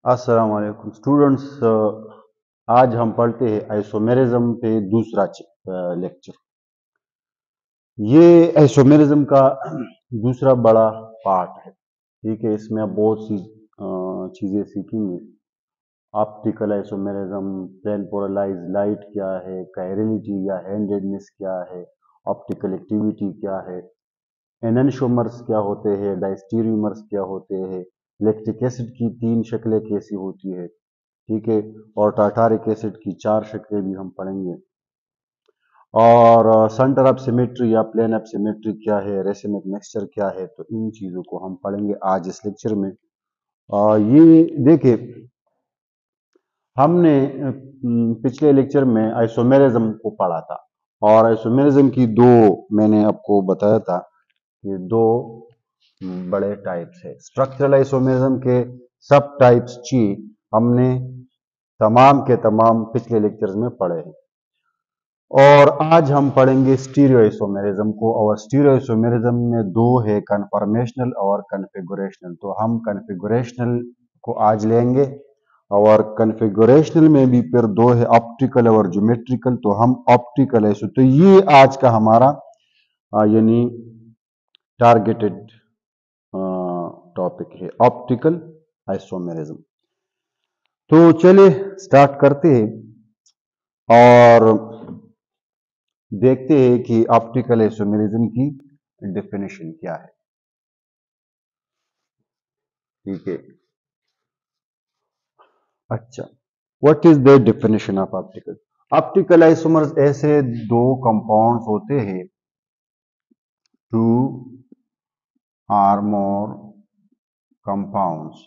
अस्सलाम वालेकुम स्टूडेंट्स। आज हम पढ़ते हैं आइसोमेरिज्म पे दूसरा लेक्चर। ये आइसोमेरिज्म का दूसरा बड़ा पार्ट है। ठीक है, इसमें आप बहुत सी चीजें सीखेंगे। Optical isomerism, plane polarise light क्या है, कायरलिटी या हैंडेडनेस क्या है, ऑप्टिकल एक्टिविटी क्या है, एनेंटियोमर्स क्या होते हैं, डायस्टीरियोमर्स क्या होते हैं, लैक्टिक एसिड की 3 शक्लें कैसी होती है। ठीक है, और टार्टारिक एसिड की 4 शक्लें भी हम पढ़ेंगे। और सेंटर ऑफ सिमेट्री या प्लेन ऑफ सिमेट्री क्या है, रेसिमिक मिक्सचर क्या है, तो इन चीजों को हम पढ़ेंगे आज इस लेक्चर में। ये देखिए, हमने पिछले लेक्चर में आइसोमेरिज्म को पढ़ा था और आइसोमेरिज्म की दो, मैंने आपको बताया था कि दो बड़े टाइप्स है। स्ट्रक्चरल आइसोमेरिज्म के सब टाइप्स ची हमने तमाम के तमाम पिछले लेक्चर्स में पढ़े हैं और आज हम पढ़ेंगे स्टीरियो आइसोमेरिज्म को। और स्टीरियो आइसोमेरिज्म में दो है, कन्फॉर्मेशनल और कन्फिगुरेशनल। तो हम कन्फिगुरेशनल को आज लेंगे और कन्फिगुरेशनल में भी फिर दो है, ऑप्टिकल और ज्योमेट्रिकल। तो हम ऑप्टिकल आइसो, तो ये आज का हमारा यानी टारगेटेड टॉपिक है, ऑप्टिकल आइसोमेरिज्म। तो चलिए स्टार्ट करते हैं और देखते हैं कि ऑप्टिकल आइसोमेरिज्म की डेफिनेशन क्या है। ठीक है, अच्छा, what is the definition of optical? Optical isomers ऐसे दो कंपाउंड्स होते हैं, two or more compounds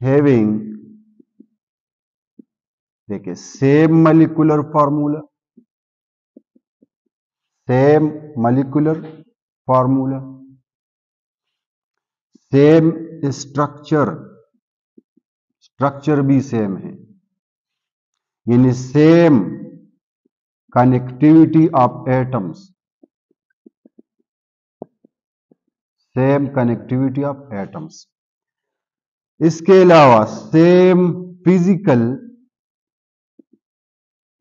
having, देखिए, same molecular formula, same molecular formula, same structure, structure भी सेम है, यानी same connectivity of atoms, same connectivity of atoms. इसके अलावा same physical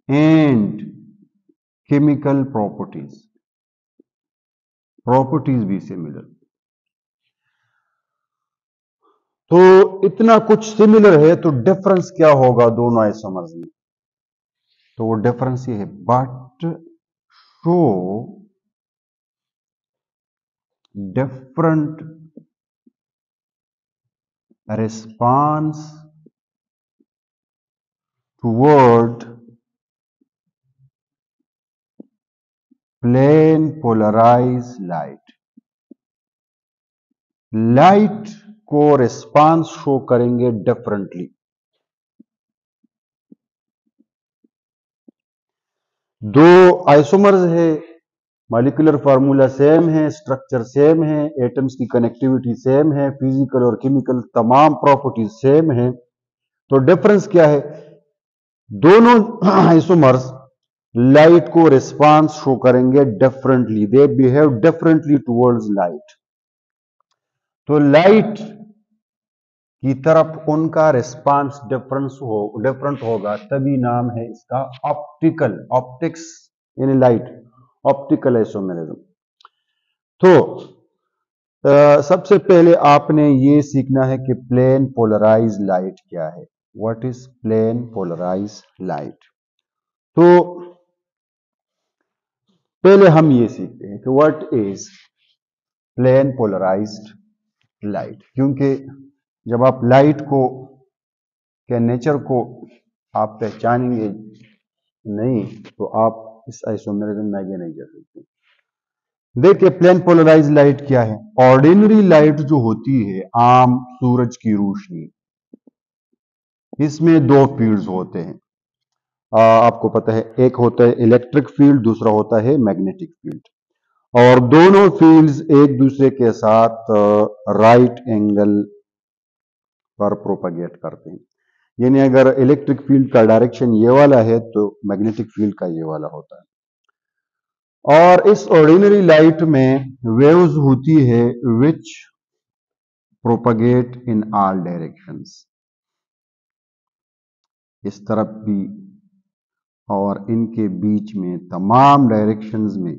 and chemical properties, properties भी सिमिलर। तो इतना कुछ सिमिलर है, तो डिफरेंस क्या होगा दोनों आइसोमर्स में? तो वो डिफरेंस ये है, but show different response toward plane polarise light. Light को रिस्पांस शो करेंगे डिफरेंटली। दो आइसोमर्स है, मॉलिक्यूलर फार्मूला सेम है, स्ट्रक्चर सेम है, एटम्स की कनेक्टिविटी सेम है, फिजिकल और केमिकल तमाम प्रॉपर्टीज सेम है। तो डिफरेंस क्या है? दोनों आइसोमर्स लाइट को रिस्पांस शो करेंगे differently, they behave differently towards light. तो लाइट की तरफ उनका रिस्पांस डिफरेंट होगा, तभी नाम है इसका ऑप्टिकल, ऑप्टिक्स यानी लाइट, ऑप्टिकल आइसोमेरिज्म। तो सबसे पहले आपने ये सीखना है कि प्लेन पोलराइज लाइट क्या है। What is plane polarise light? तो पहले हम ये सीखते हैं कि what is plane polarised light, क्योंकि जब आप लाइट को के नेचर को आप पहचानेंगे नहीं तो आप इस आइसोमेरिज्म में आगे नहीं जा सकते। देखिए, प्लेन पोलराइज लाइट क्या है? ऑर्डिनरी लाइट जो होती है, आम सूरज की रोशनी, इसमें दो फील्ड्स होते हैं। आपको पता है, एक होता है इलेक्ट्रिक फील्ड, दूसरा होता है मैग्नेटिक फील्ड। और दोनों फील्ड्स एक दूसरे के साथ राइट एंगल पर प्रोपगेट करते हैं। यानी अगर इलेक्ट्रिक फील्ड का डायरेक्शन ये वाला है तो मैग्नेटिक फील्ड का ये वाला होता है। और इस ऑर्डिनरी लाइट में वेव्स होती है विच प्रोपगेट इन ऑल डायरेक्शंस, इस तरफ भी और इनके बीच में तमाम डायरेक्शंस में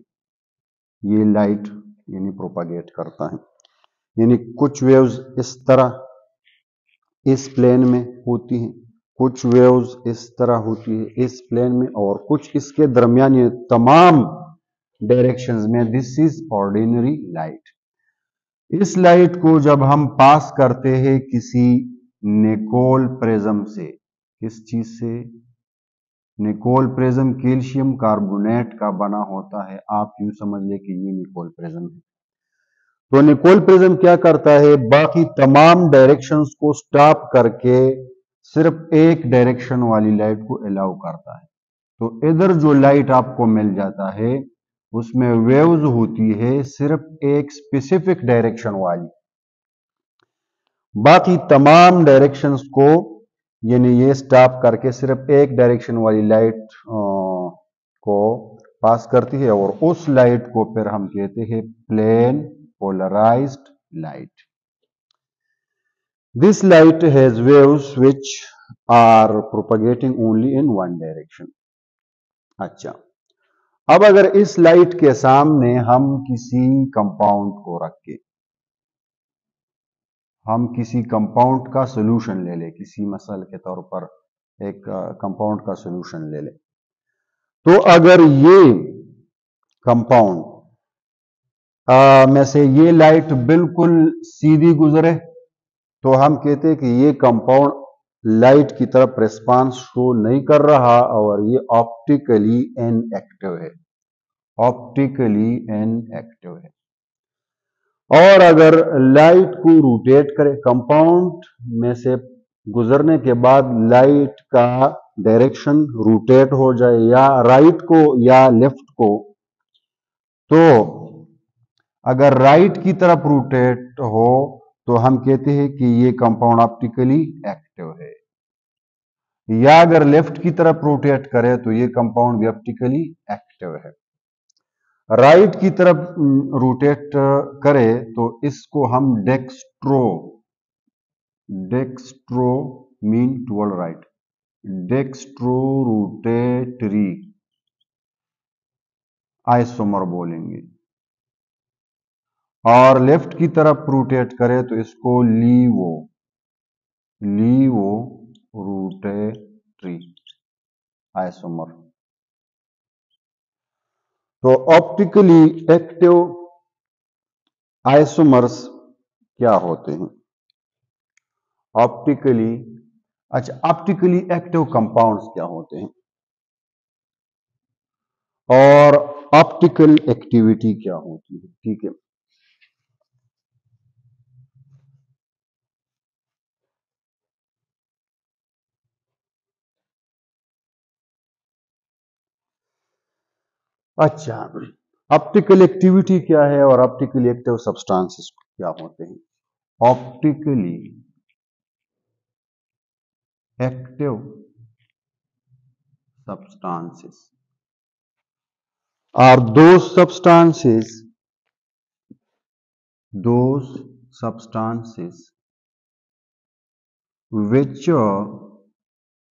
ये लाइट यानी प्रोपगेट करता है। यानी कुछ वेव्स इस तरह इस प्लेन में होती हैं, कुछ वेव्स इस तरह होती है इस प्लेन में, और कुछ इसके दरमियान, ये तमाम डायरेक्शंस में। This is ordinary light. इस लाइट को जब हम पास करते हैं किसी निकोल प्रिज्म से, किस चीज से? निकोल प्रिज्म कैल्शियम कार्बोनेट का बना होता है, आप यूं समझ ले कि ये निकोल प्रिज्म है। तो निकोल प्रिज्म क्या करता है, बाकी तमाम डायरेक्शंस को स्टॉप करके सिर्फ एक डायरेक्शन वाली लाइट को अलाउ करता है। तो इधर जो लाइट आपको मिल जाता है उसमें वेव्स होती है सिर्फ एक स्पेसिफिक डायरेक्शन वाली, बाकी तमाम डायरेक्शंस को यानी ये स्टॉप करके सिर्फ एक डायरेक्शन वाली लाइट को पास करती है, और उस लाइट को फिर हम कहते हैं plane polarised light. This light has waves which are propagating only in one direction. अच्छा, अब अगर इस लाइट के सामने हम किसी कंपाउंड को रख के हम किसी कंपाउंड का सोल्यूशन ले लें, किसी मसल के तौर पर एक कंपाउंड का सोल्यूशन ले लें, तो अगर ये कंपाउंड में से ये लाइट बिल्कुल सीधी गुजरे तो हम कहते हैं कि ये कंपाउंड लाइट की तरफ रिस्पांस शो नहीं कर रहा और ये ऑप्टिकली इनएक्टिव है, ऑप्टिकली इनएक्टिव है। और अगर लाइट को रोटेट करे, कंपाउंड में से गुजरने के बाद लाइट का डायरेक्शन रोटेट हो जाए या राइट को या लेफ्ट को, तो अगर राइट की तरफ रोटेट हो तो हम कहते हैं कि ये कंपाउंड ऑप्टिकली एक्टिव है, या अगर लेफ्ट की तरफ रोटेट करे तो ये कंपाउंड भी ऑप्टिकली एक्टिव है। राइट की तरफ रोटेट करे तो इसको हम dextro mean toward right, dextro rotatory isomer बोलेंगे, और लेफ्ट की तरफ रोटेट करे तो इसको लीवो रोटेटरी आइसोमर। तो ऑप्टिकली एक्टिव आइसोमर्स क्या होते हैं? ऑप्टिकली एक्टिव कंपाउंड्स क्या होते हैं और ऑप्टिकल एक्टिविटी क्या होती है? ठीक है, अच्छा, ऑप्टिकल एक्टिविटी क्या है और ऑप्टिकली एक्टिव सब्सटेंसेस क्या होते हैं? Optically active substances are those substances which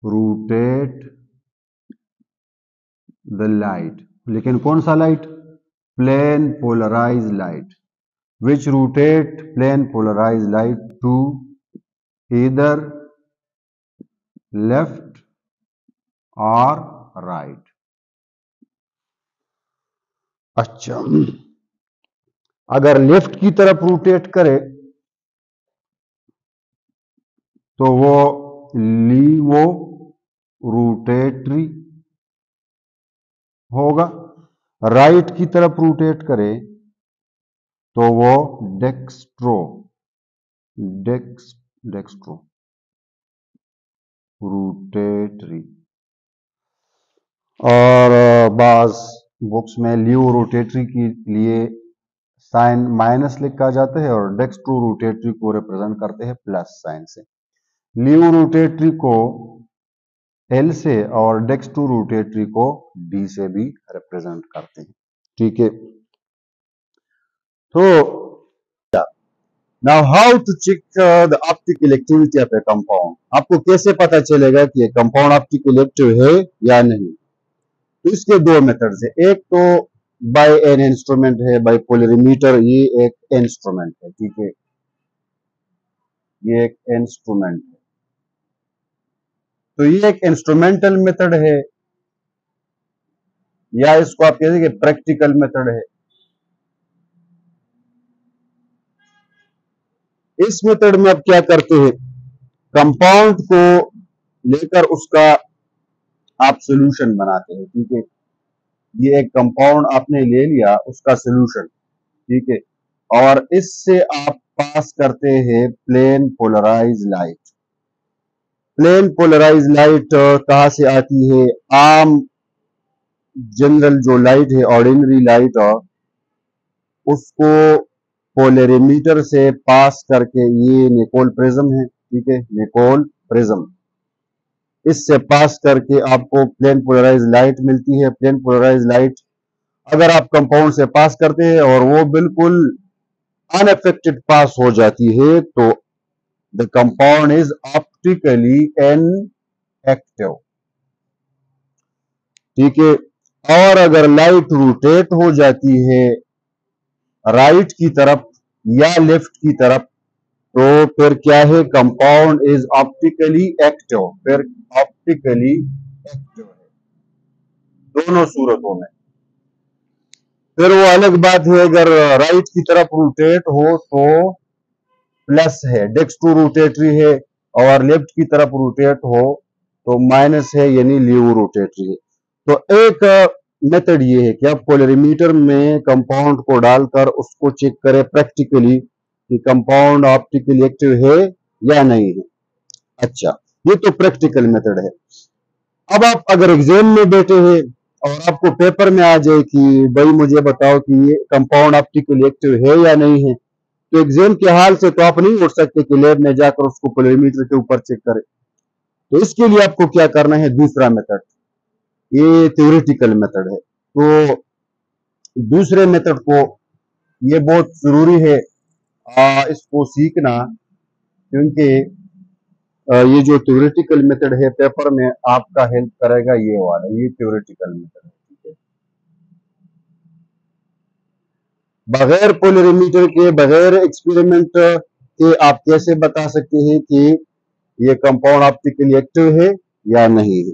rotate the light, लेकिन कौन सा light? Plane polarise light, which rotate plane polarized light to either left or right। अच्छा, अगर लेफ्ट की तरफ रोटेट करे तो वो लीवो रोटेटरी होगा, राइट की तरफ रोटेट करे तो वो डेक्स्ट्रो रोटेटरी। और बाज बुक्स में लीव रोटेटरी के लिए साइन माइनस लिखा जाता है और डेक्स्ट्रो रोटेटरी को रिप्रेजेंट करते हैं प्लस साइन से। लीव रोटेटरी को एल से और डेक्स्ट्रो रोटेटरी को डी से भी रिप्रेजेंट करते हैं। ठीक है, तो now how to check the optical activity of a compound. आपको कैसे पता चलेगा कि ये कंपाउंड ऑप्टिकल एक्टिव है या नहीं। तो इसके दो मेथड्स है। एक तो बाय एन इंस्ट्रूमेंट है, बाय पोलरीमीटर, ये एक इंस्ट्रूमेंट है, ठीक है, ये एक इंस्ट्रूमेंट है। तो ये एक इंस्ट्रूमेंटल मेथड है, या इसको आप कह कि प्रैक्टिकल मेथड है। इस मेथड में आप क्या करते हैं, कंपाउंड को लेकर उसका आप सोल्यूशन बनाते हैं, ठीक है। ये एक कंपाउंड आपने ले लिया, उसका सोल्यूशन, ठीक है, और इससे आप पास करते हैं plane polarise light. Plane polarise light कहां से आती है, आम जनरल जो लाइट है, ऑर्डिनरी लाइट, उसको पोलरीमीटर से पास करके, ये निकोल प्रिज्म है, ठीक है, निकोल प्रिज्म, इससे पास करके आपको प्लेन पोलराइज लाइट मिलती है। प्लेन पोलराइज लाइट अगर आप कंपाउंड से पास करते हैं और वो बिल्कुल अनअफेक्टेड पास हो जाती है, तो the compound is optically inactive, ठीक है। और अगर लाइट रोटेट हो जाती है राइट की तरफ या लेफ्ट की तरफ, तो फिर क्या है, कंपाउंड इज ऑप्टिकली एक्टिव, फिर ऑप्टिकली एक्टिव है दोनों सूरतों में। फिर वो अलग बात है, अगर राइट की तरफ रोटेट हो तो प्लस है, डेक्स्ट्रो रोटेटरी है, और लेफ्ट की तरफ रोटेट हो तो माइनस है, यानी लीवो रोटेटरी है। तो एक मेथड ये है कि आप पोलरीमीटर में कंपाउंड को डालकर उसको चेक करें प्रैक्टिकली कि कंपाउंड ऑप्टिकली एक्टिव है या नहीं है। अच्छा, ये तो प्रैक्टिकल मेथड है। अब आप अगर एग्जाम में बैठे हैं और आपको पेपर में आ जाए कि भाई मुझे बताओ कि ये कंपाउंड ऑप्टिकली एक्टिव है या नहीं है, तो एग्जाम के हाल से तो आप नहीं उठ सकते कि लैब में जाकर उसको पोलरीमीटर के ऊपर चेक करें। तो इसके लिए आपको क्या करना है, दूसरा मेथड, ये थ्योरेटिकल मेथड है। तो दूसरे मेथड को, ये बहुत जरूरी है इसको सीखना, क्योंकि ये जो थ्योरेटिकल मेथड है पेपर में आपका हेल्प करेगा, ये वाला, ये थ्योरेटिकल मेथड है, ठीक है। बगैर पोलरीमीटर के, बगैर एक्सपेरिमेंट के आप कैसे बता सकते हैं कि ये कंपाउंड ऑप्टिकली एक्टिव है या नहीं है।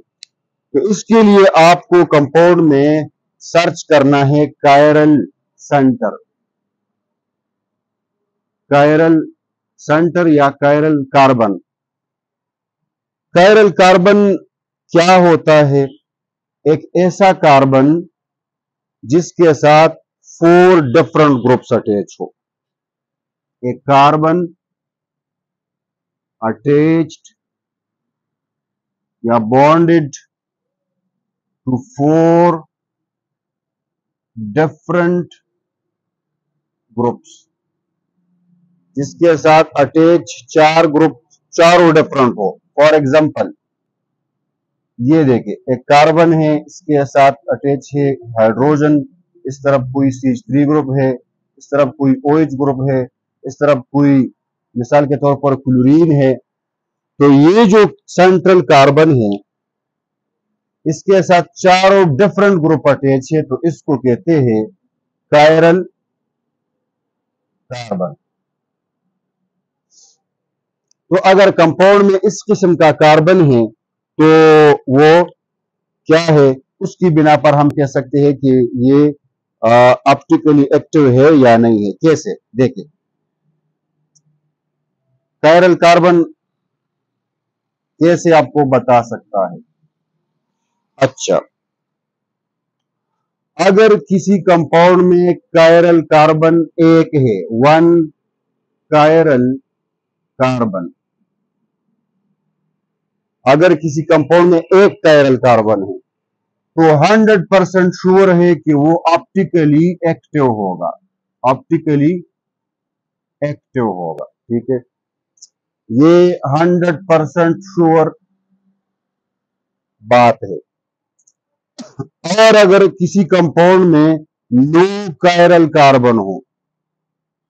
तो इसके लिए आपको कंपाउंड में सर्च करना है कायरल सेंटर, कायरल सेंटर या कायरल कार्बन। कायरल कार्बन क्या होता है, एक ऐसा कार्बन जिसके साथ 4 डिफरेंट ग्रुप्स अटैच हो। एक कार्बन अटैच्ड या बॉन्डेड टू 4 डिफरेंट ग्रुप्स, जिसके साथ अटैच 4 ग्रुप, चारों डिफरेंट हो। फॉर एग्जांपल, ये देखिए एक कार्बन है, इसके साथ अटैच है हाइड्रोजन, इस तरफ कोई CH3 ग्रुप है, इस तरफ कोई OH ग्रुप है, इस तरफ कोई मिसाल के तौर पर क्लोरीन है। तो ये जो सेंट्रल कार्बन है, इसके साथ चारों डिफरेंट ग्रुप अटैच है, तो इसको कहते हैं कायरल कार्बन। तो अगर कंपाउंड में इस किस्म का कार्बन है, तो वो क्या है, उसकी बिना पर हम कह सकते हैं कि ये ऑप्टिकली एक्टिव है या नहीं है। कैसे, देखिए, कायरल कार्बन कैसे आपको बता सकता है। अच्छा, अगर किसी कंपाउंड में कायरल कार्बन एक है, 1 कायरल कार्बन, अगर किसी कंपाउंड में एक कायरल कार्बन है, तो 100% श्योर है कि वो ऑप्टिकली एक्टिव होगा, ऑप्टिकली एक्टिव होगा, ठीक है। ये 100% श्योर बात है। और अगर किसी कंपाउंड में नो कायरल कार्बन हो,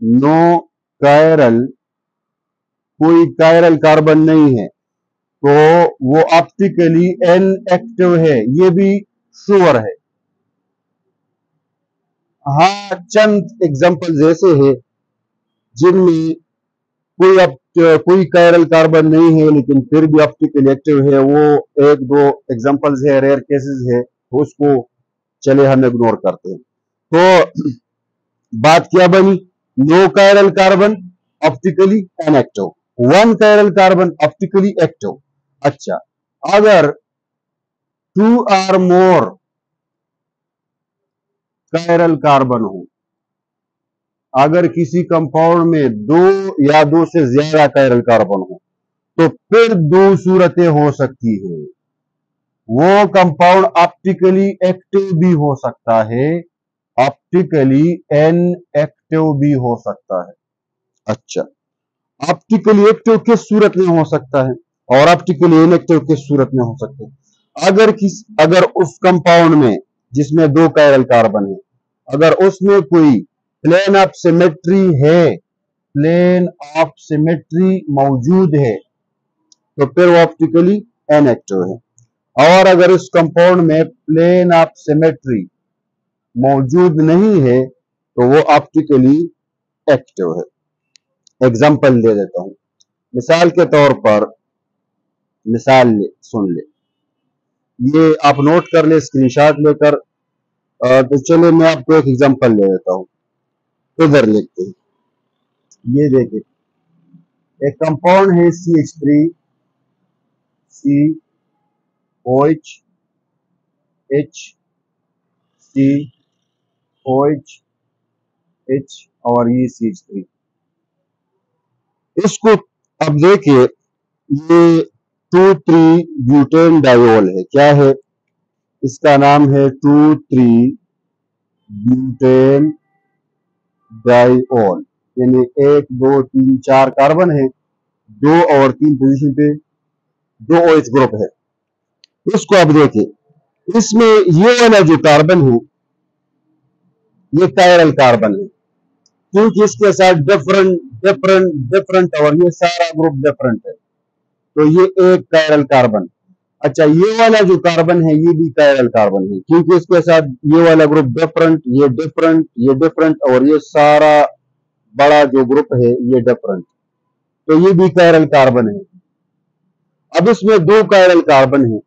नो कायरल कोई कायरल कार्बन नहीं है तो वो ऑप्टिकली इनएक्टिव है, ये भी श्योर है। हाँ, चंद एग्जांपल्स ऐसे हैं जिनमें कोई कायरल कार्बन नहीं है लेकिन फिर भी ऑप्टिकली एक्टिव है। वो एक दो एग्जांपल्स है, रेयर केसेस है, तो उसको चले हम इग्नोर करते हैं। तो बात क्या बनी? No chiral carbon optically inactive, one chiral carbon optically active. अच्छा, अगर two or more chiral carbon हो, अगर किसी कंपाउंड में दो या दो से ज्यादा कायरल कार्बन हो तो फिर दो सूरतें हो सकती है। वो कंपाउंड ऑप्टिकली एक्टिव भी हो सकता है, ऑप्टिकली इनएक्टिव भी हो सकता है। अच्छा, ऑप्टिकली एक्टिव किस सूरत में हो सकता है और ऑप्टिकली इनएक्टिव किस सूरत में हो सकता है? अगर उस कंपाउंड में जिसमें दो कायरल कार्बन है, अगर उसमें कोई प्लेन ऑफ सिमेट्री है, प्लेन ऑफ सिमेट्री मौजूद है, तो फिर वो ऑप्टिकली इनएक्टिव है। और अगर इस कंपाउंड में प्लेन ऑफ सिमेट्री मौजूद नहीं है तो वो ऑप्टिकली एक्टिव है। एग्जांपल दे देता हूं, मिसाल के तौर पर सुन ले, ये आप नोट कर ले स्क्रीनशॉट लेकर। तो चलो मैं आपको एक एग्जांपल दे देता हूं, इधर लिखते हैं। ये देखिए, एक कंपाउंड है CH3 COH HCOH H और ये CH3। इसको अब देखिए, ये 2,3 ब्यूटेन डायोल है। क्या है? इसका नाम है 2,3 ब्यूटेन डायोल, यानी 1 2 3 4 कार्बन है, 2 और 3 पोजीशन पे 2 OH ग्रुप है। इसको अब देखिए, इसमें ये वाला जो कार्बन है ये कायरल कार्बन है, क्योंकि इसके साथ डिफरेंट डिफरेंट डिफरेंट और ये सारा ग्रुप डिफरेंट है, तो ये एक कायरल कार्बन। अच्छा, ये वाला जो कार्बन है ये भी कायरल कार्बन है, क्योंकि इसके साथ ये वाला ग्रुप डिफरेंट, ये डिफरेंट, ये डिफरेंट और ये सारा बड़ा जो ग्रुप है ये डिफरेंट, तो ये भी कायरल कार्बन है। अब इसमें दो कायरल कार्बन है,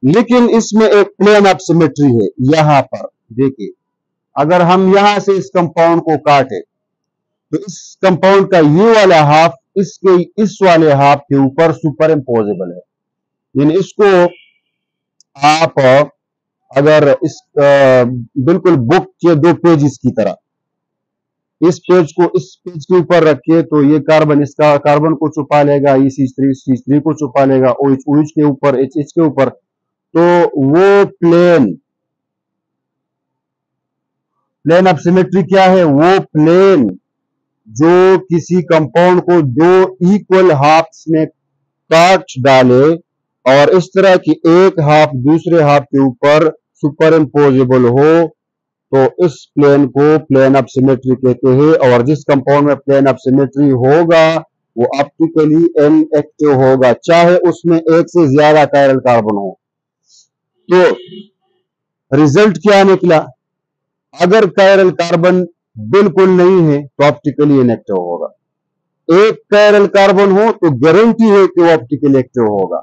लेकिन इसमें एक प्लेन ऑफ सिमेट्री है। यहां पर देखिए, अगर हम यहां से इस कंपाउंड को काटे तो इस कंपाउंड का ये वाला हाफ इसके इस वाले हाफ के ऊपर सुपर इम्पोजेबल है, यानी इसको आप अगर इस बिल्कुल बुक के 2 पेजेस की तरह इस पेज को इस पेज के ऊपर रखिए तो ये कार्बन इसका कार्बन को छुपा लेगा, ये CH3 को छुपा लेगा, OH के ऊपर, HH के ऊपर, तो वो प्लेन ऑफ सिमेट्री क्या है? वो प्लेन जो किसी कंपाउंड को दो इक्वल हाफ्स में काट डाले और इस तरह की एक हाफ दूसरे हाफ के ऊपर सुपर इम्पोजेबल हो, तो इस प्लेन को प्लेन ऑफ सिमेट्री कहते हैं। और जिस कंपाउंड में प्लेन ऑफ सिमेट्री होगा वो ऑप्टिकली इनएक्टिव होगा, चाहे उसमें एक से ज्यादा कायरल कार्बन हो। तो रिजल्ट क्या निकला? अगर कायरल कार्बन बिल्कुल नहीं है तो ऑप्टिकली इनएक्टिव होगा। एक कायरल कार्बन हो तो गारंटी है कि वो ऑप्टिकली एक्टिव होगा।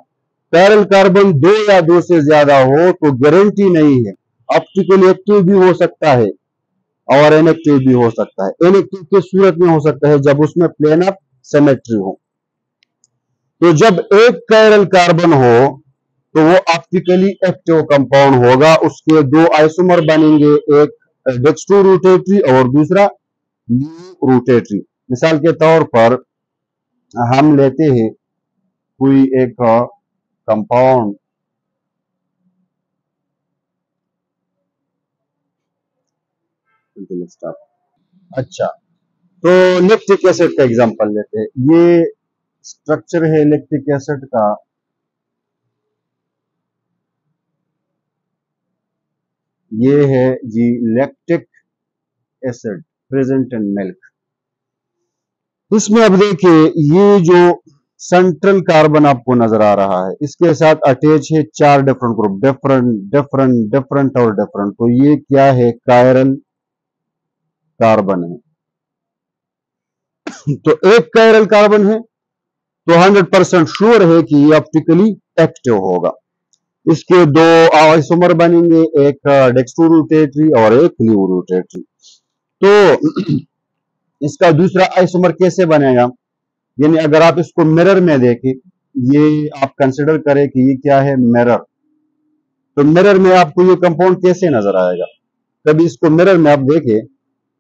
कायरल कार्बन 2 या 2 से ज्यादा हो तो गारंटी नहीं है, ऑप्टिकली एक्टिव भी हो सकता है और इनएक्टिव भी हो सकता है। इनएक्टिव किस सूरत में हो सकता है? जब उसमें प्लेन ऑफ सिमेट्री हो। तो जब एक कायरल कार्बन हो तो वो ऑप्टिकली एक्टिव कंपाउंड होगा, उसके दो आइसोमर बनेंगे, एक डेक्स्ट्रो रोटेटरी और दूसरा न्यू रोटेटरी। मिसाल के तौर पर हम लेते हैं कोई एक कंपाउंड, अच्छा, तो लैक्टिक एसिड का एग्जांपल लेते हैं। ये स्ट्रक्चर है लैक्टिक एसिड का, ये है जी lactic acid present in milk. इसमें अब देखिए ये जो सेंट्रल कार्बन आपको नजर आ रहा है, इसके साथ अटैच है 4 different group, different different different और डिफरेंट। तो ये क्या है? कायरल कार्बन है। तो एक कायरल कार्बन है तो 100% श्योर है कि ये ऑप्टिकली एक्टिव होगा। इसके दो आइसोमर बनेंगे, एक डेक्स्ट्रो रोटेटरी और एक लीवो रोटेटरी। तो इसका दूसरा आइसोमर कैसे बनेगा? यानी अगर आप इसको मिरर में देखें, ये आप कंसिडर करें कि ये क्या है? मिरर। तो मिरर में आपको ये कंपाउंड कैसे नजर आएगा? कभी इसको मिरर में आप देखें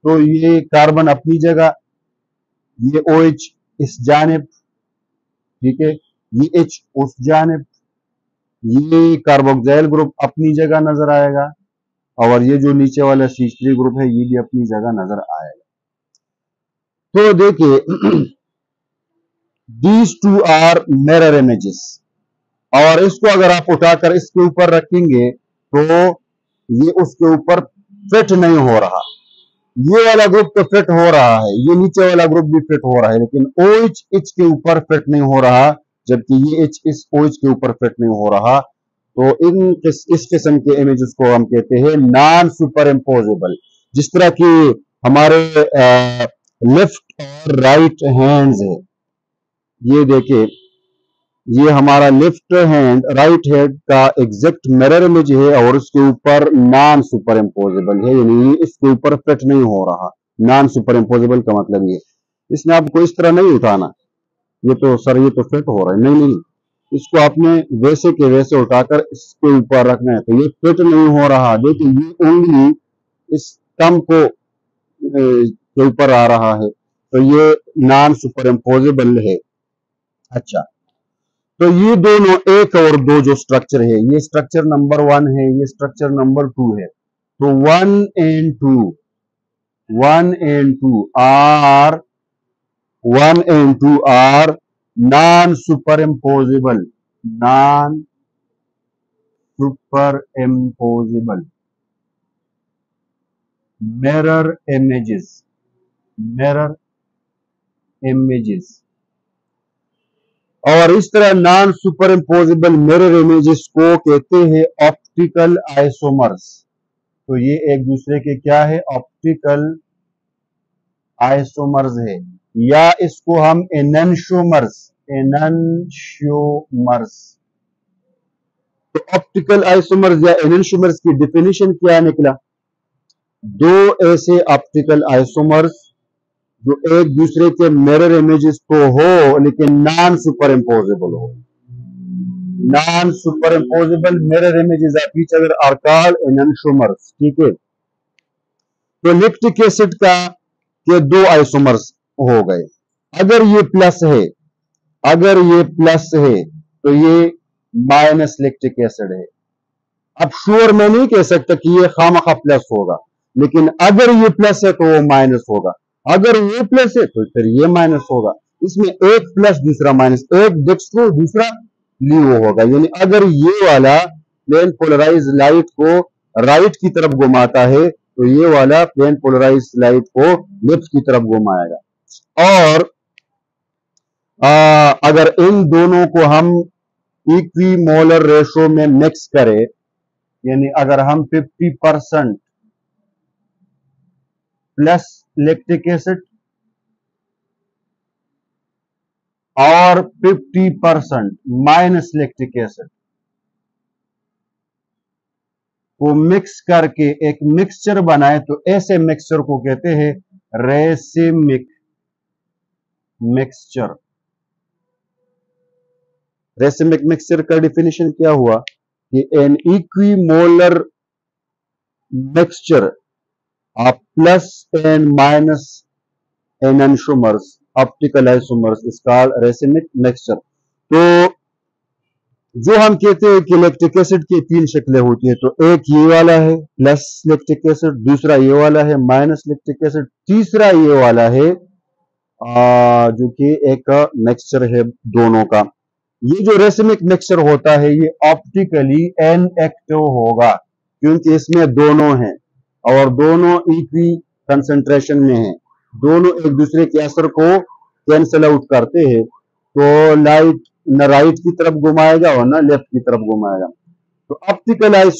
तो ये कार्बन अपनी जगह, ये OH इस जानिब, ठीक है, ये H उस जानिब, ये कार्बोक्सिल ग्रुप अपनी जगह नजर आएगा और ये जो नीचे वाला C3 ग्रुप है ये भी अपनी जगह नजर आएगा। तो देखिए these two are mirror images, और इसको अगर आप उठाकर इसके ऊपर रखेंगे तो ये उसके ऊपर फिट नहीं हो रहा। ये वाला ग्रुप तो फिट हो रहा है, ये नीचे वाला ग्रुप भी फिट हो रहा है, लेकिन OH H के ऊपर फिट नहीं हो रहा, जबकि ये H इस OH के ऊपर फिट नहीं हो रहा। तो इस किस्म के इमेजेस को हम कहते हैं नॉन सुपर इम्पोजेबल। जिस तरह की हमारे लेफ्ट और राइट हैंड्स है, ये देखिए ये हमारा लेफ्ट हैंड राइट हैंड का एग्जैक्ट मिरर इमेज है और उसके ऊपर नॉन सुपर इम्पोजेबल है, यानी इसके ऊपर फिट नहीं हो रहा। नॉन सुपर इम्पोजेबल का मतलब ये, इसने आपको इस तरह नहीं उठाना, ये तो सर ये तो फिट हो रहा है, नहीं नहीं, इसको आपने वैसे के वैसे उठाकर इसके ऊपर रखना है। तो ये फिट नहीं हो रहा, देखिए ये उंगली इस तम को के ऊपर आ रहा है, तो ये नॉन सुपर इम्पोजेबल है। अच्छा, तो ये दोनों एक और दो जो स्ट्रक्चर है, ये स्ट्रक्चर नंबर 1 है, ये स्ट्रक्चर नंबर 2 है। तो 1 and 2 are non superimposable, non superimposable mirror images, mirror images. और इस तरह non superimposable mirror images को कहते हैं ऑप्टिकल आइसोमर्स। तो ये एक दूसरे के क्या है? ऑप्टिकल आइसोमर्स है, या इसको हम एनंशियोमर्स, एनंशियोमर्स। तो ऑप्टिकल आइसोमर्स या एनंशियोमर्स की डेफिनेशन क्या निकला? दो ऐसे ऑप्टिकल आइसोमर्स जो एक दूसरे के मिरर इमेजेस तो हो लेकिन नॉन सुपर इम्पोजेबल हो। Non superimposable mirror images of each other are called enantiomers, ठीक है। तो लैक्टिक एसिड का ये दो आइसोमर्स हो गए। अगर ये प्लस है, अगर ये प्लस है तो ये माइनस लैक्टिक एसिड है। अब श्योर मैं नहीं कह सकता कि ये खामखा प्लस होगा, लेकिन अगर ये प्लस है तो वो माइनस होगा, अगर ये प्लस है तो फिर ये माइनस होगा। इसमें एक प्लस दूसरा माइनस, एक डेक्स्ट्रो दूसरा लीवो होगा। यानी अगर ये वाला प्लेन पोलराइज लाइट को राइट की तरफ घुमाता है तो ये वाला प्लेन पोलराइज लाइट को लेफ्ट की तरफ घुमाएगा। और अगर इन दोनों को हम इक्विमोलर रेशो में मिक्स करें, यानी अगर हम 50% प्लस लैक्टिक एसिड और 50% माइनस लैक्टिक एसिड को मिक्स करके एक मिक्सचर बनाए तो ऐसे मिक्सचर को कहते हैं रेसिमिक मिक्सचर। रेसिमिक मिक्सचर का डेफिनेशन क्या हुआ कि an equimolar mixture of plus and minus enantiomers optical isomers is called racemic mixture. तो जो हम कहते हैं कि लैक्टिक एसिड की 3 शक्लें होती है, तो एक ये वाला है प्लस लैक्टिक एसिड, दूसरा ये वाला है माइनस लैक्टिक एसिड, तीसरा ये वाला है जो कि एक मिक्सचर है दोनों का। ये जो रेसिमिक मिक्सचर होता है ये ऑप्टिकली इनएक्टिव होगा, क्योंकि इसमें दोनों हैं और दोनों इक्वी कंसंट्रेशन में हैं, दोनों एक दूसरे के असर को कैंसल आउट करते हैं तो लाइट न राइट की तरफ घुमाएगा और न लेफ्ट की तरफ घुमाएगा। तो ऑप्टिकल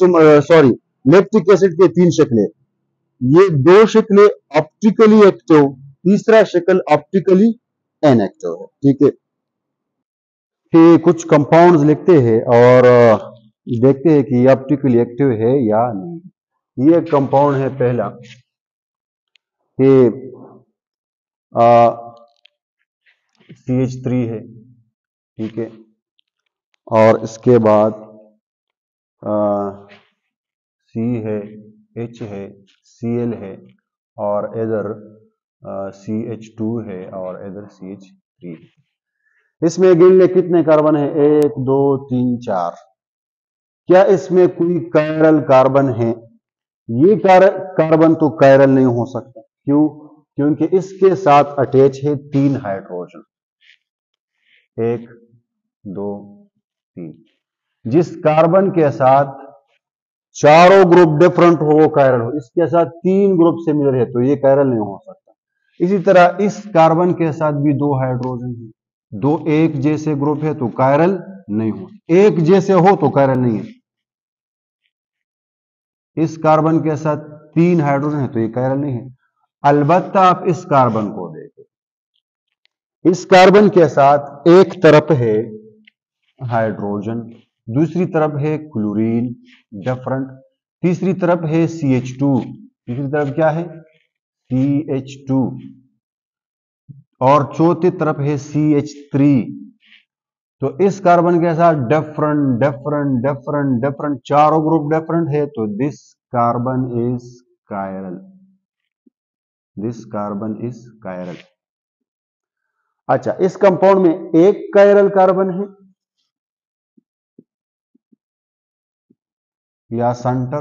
सॉरी लैक्टिक एसिड के तीन शक्लें, ये दो शक्लें ऑप्टिकली एक्टिव, तीसरा शक्ल ऑप्टिकली इनएक्टिव है। ठीक है, फिर कुछ कंपाउंड्स लिखते हैं और देखते हैं कि ये ऑप्टिकली एक्टिव है या नहीं। ये कंपाउंड है पहला कि CH3 है। ठीक है, और इसके बाद C है, H है, Cl है और इधर CH2 है और इधर CH3 है। इसमें गिन ले कितने कार्बन है? 1 2 3 4। क्या इसमें कोई कायरल कार्बन है? ये कार्बन तो कायरल नहीं हो सकता। क्यों? क्योंकि इसके साथ अटैच है 3 हाइड्रोजन, 1 2 3। जिस कार्बन के साथ चारों ग्रुप डिफरेंट हो वो कायरल हो, इसके साथ 3 ग्रुप सिमिलर है तो ये कायरल नहीं हो सकता। इसी तरह इस कार्बन के साथ भी 2 हाइड्रोजन है, 2 एक जैसे ग्रुप है तो कायरल नहीं हो, एक जैसे हो तो कायरल नहीं है। इस कार्बन के साथ 3 हाइड्रोजन है तो ये कायरल नहीं है। अलबत्ता आप इस कार्बन को देखें, इस कार्बन के साथ एक तरफ है हाइड्रोजन, दूसरी तरफ है क्लोरीन डिफरेंट, तीसरी तरफ है CH2, तीसरी तरफ क्या है? CH2, और चौथी तरफ है CH3। तो इस कार्बन के साथ डिफरेंट डिफरेंट डिफरेंट डिफरेंट चारों ग्रुप डिफरेंट है तो this carbon is chiral, this carbon is chiral. अच्छा, इस कंपाउंड में एक कायरल कार्बन है या सेंटर,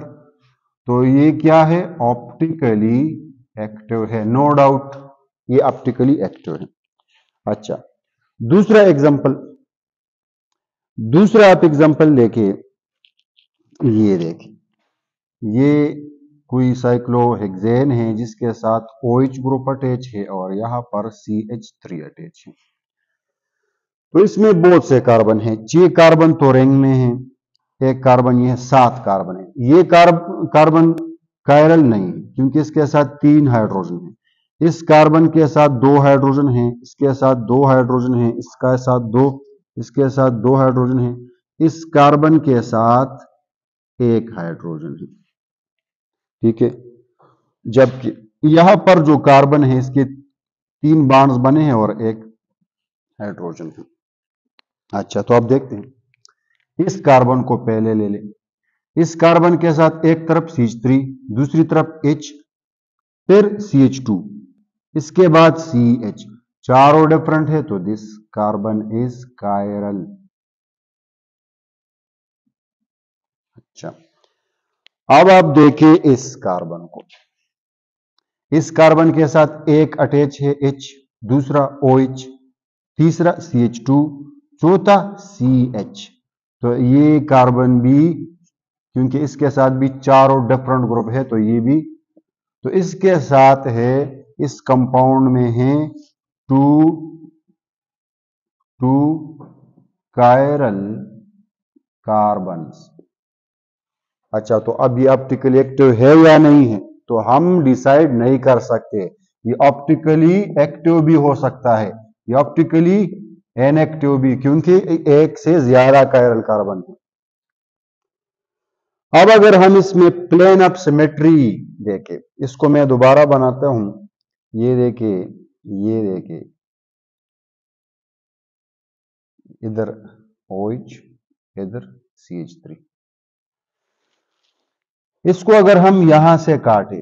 तो ये क्या है? ऑप्टिकली एक्टिव है, नो डाउट ये ऑप्टिकली एक्टिव है। अच्छा, दूसरा एग्जांपल, दूसरा आप एग्जांपल लेके ये देखिए, ये कोई साइक्लोहेक्सेन है जिसके साथ OH ग्रुप अटैच है और यहां पर CH3 अटैच है। तो इसमें बहुत से कार्बन है, 6 कार्बन तो रिंग में है, एक कार्बन ये है, 7 कार्बन है। ये कार्बन कायरल नहीं है क्योंकि इसके साथ 3 हाइड्रोजन है। इस कार्बन के साथ 2 हाइड्रोजन है, इसके साथ 2 हाइड्रोजन है, इसके साथ 2, इसके साथ 2 हाइड्रोजन है, इस कार्बन के साथ 1 हाइड्रोजन है। ठीक है, जबकि यहां पर जो कार्बन है इसके 3 बॉन्ड्स बने हैं और 1 हाइड्रोजन है। अच्छा, तो अब देखते हैं, इस कार्बन को पहले ले लें। इस कार्बन के साथ एक तरफ CH3, दूसरी तरफ H, फिर CH2, इसके बाद CH, चारों डिफरेंट है तो दिस कार्बन इज कायरल। अच्छा, अब आप देखिए इस कार्बन को, इस कार्बन के साथ एक अटैच है H, दूसरा OH, तीसरा CH2, चौथा CH। तो ये कार्बन भी, क्योंकि इसके साथ भी चारों डिफरेंट ग्रुप है तो ये भी, तो इसके साथ है, इस कंपाउंड में है 2 कायरल कार्बन्स। अच्छा, तो अब ये ऑप्टिकली एक्टिव है या नहीं है तो हम डिसाइड नहीं कर सकते। ये ऑप्टिकली एक्टिव भी हो सकता है, ये ऑप्टिकली इनएक्टिव भी, क्योंकि एक से ज्यादा कायरल कार्बन है। अब अगर हम इसमें प्लेन ऑफ सिमेट्री देखें, इसको मैं दोबारा बनाता हूं, ये देखिए, ये देखिए, इधर OH, इधर CH3। इसको अगर हम यहां से काटें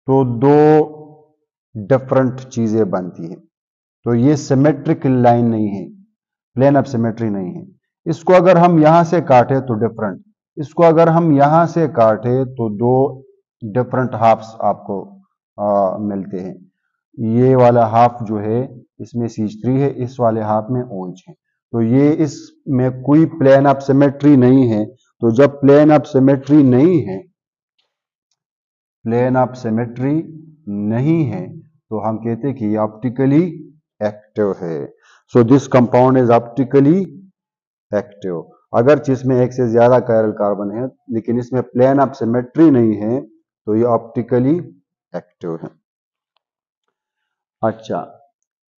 तो 2 डिफरेंट चीजें बनती हैं। तो ये सिमेट्रिक लाइन नहीं है, प्लेन ऑफ सिमेट्री नहीं है। इसको अगर हम यहां से काटे तो डिफरेंट, इसको अगर हम यहां से काटे तो 2 डिफरेंट हाफ्स आपको मिलते हैं। ये वाला हाफ जो है इसमें CH3 है, इस वाले हाफ में OH है। तो ये इसमें कोई प्लेन ऑफ सिमेट्री नहीं है। तो जब प्लेन ऑफ सिमेट्री नहीं है, प्लेन ऑफ सिमेट्री नहीं है तो हम कहते हैं कि ये ऑप्टिकली एक्टिव है। So this compound is optically active. अगर इसमें एक से ज्यादा कायरल कार्बन है लेकिन इसमें प्लेन ऑफ सिमेट्री नहीं है तो ये ऑप्टिकली एक्टिव है। अच्छा,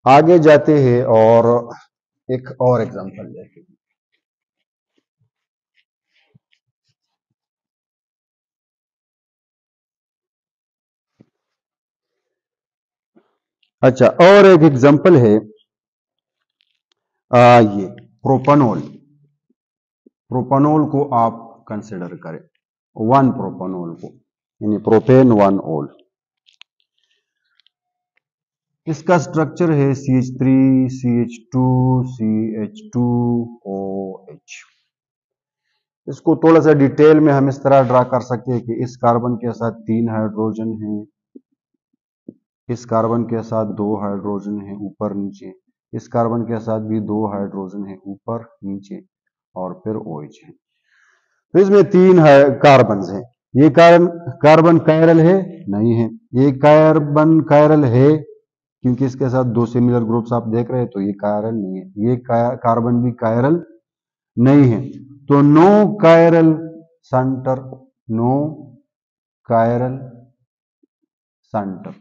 आगे जाते हैं और एक और एग्जांपल लेते हैं। अच्छा, और एक एग्जांपल है ये प्रोपानोल। प्रोपानोल को आप कंसिडर करें, वन प्रोपानोल को, यानी प्रोपेन वन ओल। इसका स्ट्रक्चर है CH3 CH2 CH2OH। इसको थोड़ा सा डिटेल में हम इस तरह ड्रा कर सकते हैं कि इस कार्बन के साथ 3 हाइड्रोजन हैं, इस कार्बन के साथ 2 हाइड्रोजन हैं ऊपर नीचे, इस कार्बन के साथ भी 2 हाइड्रोजन हैं ऊपर नीचे, और फिर OH है। तो इसमें 3 कार्बन हैं। ये कार्बन कायरल है? नहीं है। ये कार्बन कायरल है क्योंकि इसके साथ 2 सिमिलर ग्रुप्स आप देख रहे हैं, तो ये कायरल नहीं है। ये कार्बन भी कायरल नहीं है। तो no chiral centre, no chiral centre.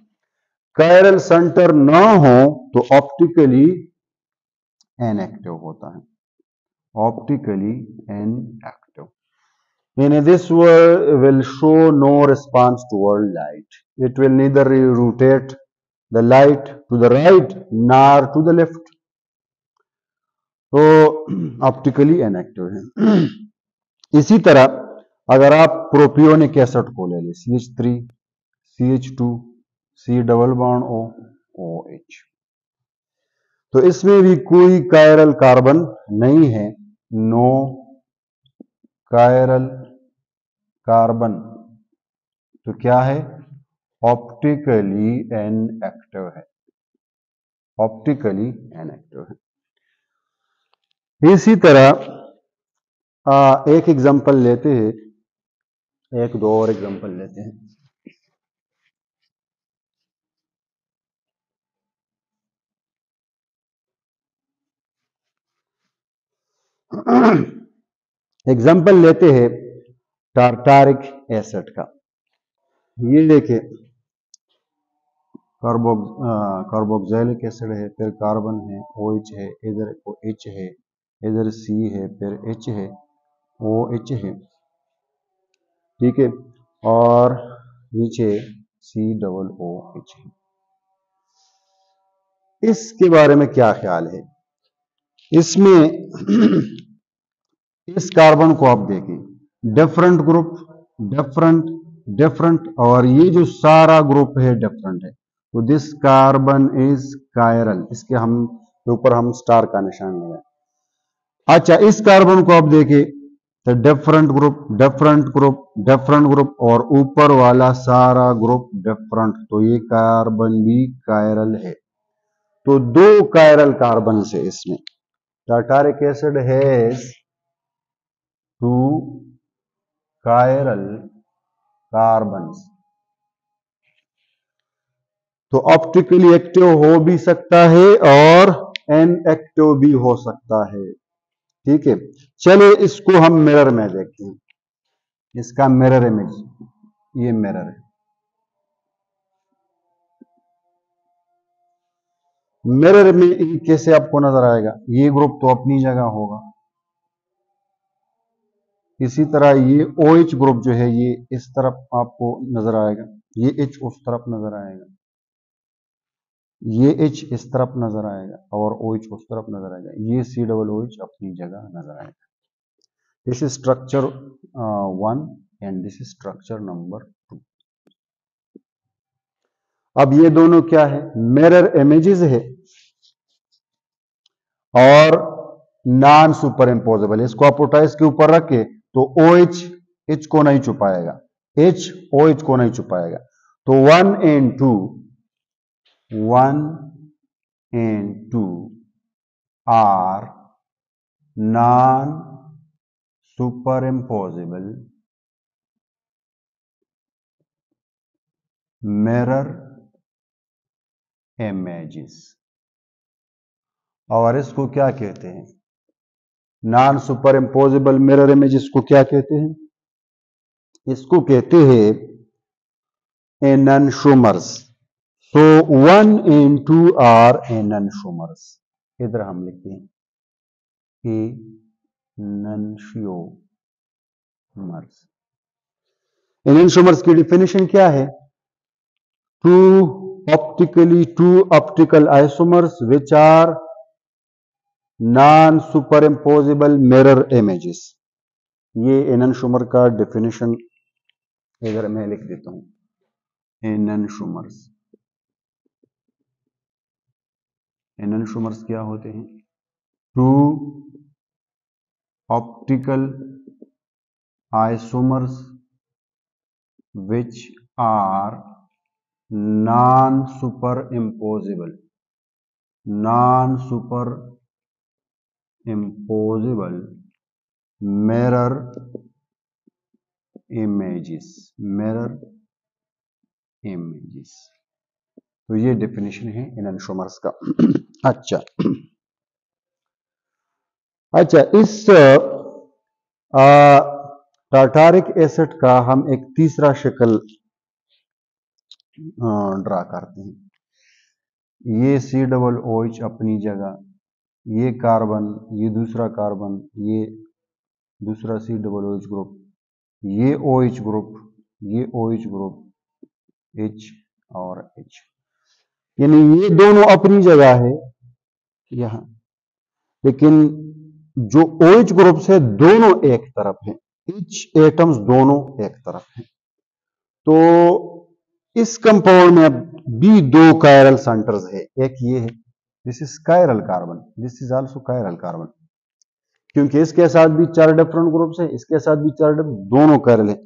Chiral centre ना हो तो ऑप्टिकली इनएक्टिव होता है, optically inactive. In this will show no response toward light. It will neither rotate the light to the right nor to the left. तो optically inactive है। इसी तरह अगर आप प्रोपियोनिक एसिड को ले लें, CH3 CH2 C double bond O OH, तो इसमें भी कोई कायरल कार्बन नहीं है, नो कायरल कार्बन। तो क्या है? ऑप्टिकली इनएक्टिव है, ऑप्टिकली इनएक्टिव है। इसी तरह एक एग्जांपल लेते हैं, एक दो और एग्जांपल लेते हैं। एग्जांपल लेते हैं टार्टारिक एसिड का। ये देखिए, कार्बोक्सिलिक एसिड है, फिर कार्बन है, OH है, इधर OH है, इधर C है, फिर H है, OH है, ठीक है, और नीचे C डबल OH है। इसके बारे में क्या ख्याल है? इसमें इस कार्बन को आप देखें, डिफरेंट ग्रुप, डिफरेंट डिफरेंट, और ये जो सारा ग्रुप है डिफरेंट है। तो दिस कार्बन इज कायरल, इसके हम ऊपर हम स्टार का निशान लगाए। अच्छा, इस कार्बन को आप देखिए, तो different group different group different group, और ऊपर वाला सारा ग्रुप डिफरेंट, तो ये कार्बन भी कायरल है। तो 2 कायरल कार्बन से इसमें tartaric acid has 2 chiral carbons. तो ऑप्टिकली एक्टिव हो भी सकता है और इनएक्टिव भी हो सकता है, ठीक है। चलिए इसको हम मिरर में देखते हैं, इसका मिरर इमेज, ये मिरर है। मिरर में कैसे आपको नजर आएगा? ये ग्रुप तो अपनी जगह होगा, इसी तरह ये OH ग्रुप जो है ये इस तरफ आपको नजर आएगा, ये H उस तरफ नजर आएगा, ये H इस तरफ नजर आएगा, और OH उस तरफ नजर आएगा, ये C डबल OH अपनी जगह नजर आएगा। This is structure 1 and this is structure number 2। अब ये दोनों क्या है? मिरर इमेजेस है और नॉन सुपर इम्पोजेबल। इसको आप पोटाइस के ऊपर रखे तो OH H को नहीं छुपाएगा, H OH को नहीं छुपाएगा। तो 1 and 2 are non superimposable mirror images. और इसको क्या कहते हैं? Non superimposable mirror images को क्या कहते हैं? इसको कहते हैं एननशूमर्स। सो 1 and 2 आर एननशूमर्स। इधर हम लिखते हैं एननशूमर्स। एननशूमर्स की डिफिनेशन क्या है? Two optical isomers which are non superimposable mirror images. ये एननशूमर का डिफिनेशन इधर मैं लिख देता हूं। एननशूमर्स क्या होते हैं? Two optical isomers which are non superimposable mirror images. तो ये डेफिनेशन है एननशूमर्स का। अच्छा, इस टार्टारिक एसिड का हम एक तीसरा शक्ल ड्रा करते हैं। ये COOH अपनी जगह, ये कार्बन, ये दूसरा कार्बन, ये दूसरा COOH ग्रुप, ये OH ग्रुप, ये OH ग्रुप, H और H, यानी ये दोनों अपनी जगह है यहां, लेकिन जो OH ग्रुप से दोनों एक तरफ है, H एटम्स दोनों एक तरफ है। तो इस कंपाउंड में अब भी दो कायरल सेंटर्स है। एक ये है, this is chiral carbon, this is also chiral carbon, क्योंकि इसके साथ भी 4 डिफरेंट ग्रुप्स है, इसके साथ भी 4 दोनों कायरल है।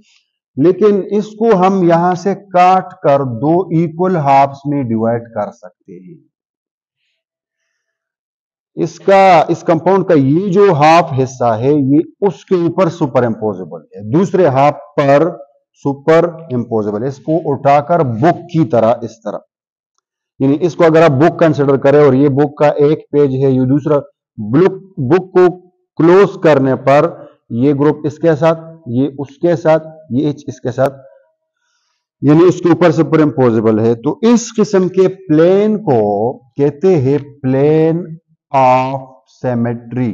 लेकिन इसको हम यहां से काट कर 2 इक्वल हाफ्स में डिवाइड कर सकते हैं। इस कंपाउंड का ये जो हाफ हिस्सा है, ये उसके ऊपर सुपर इम्पोजेबल है, दूसरे हाफ पर सुपर इम्पोजेबल है। इसको उठाकर बुक की तरह, इस तरह, यानी इसको अगर आप बुक कंसिडर करें और ये बुक का एक पेज है, ये दूसरा, बुक को क्लोज करने पर ये ग्रुप इसके साथ, ये उसके साथ, ये H इसके साथ, यानी इसके ऊपर सुपर इम्पोजेबल है। तो इस किस्म के प्लेन को कहते हैं प्लेन ऑफ सिमेट्री।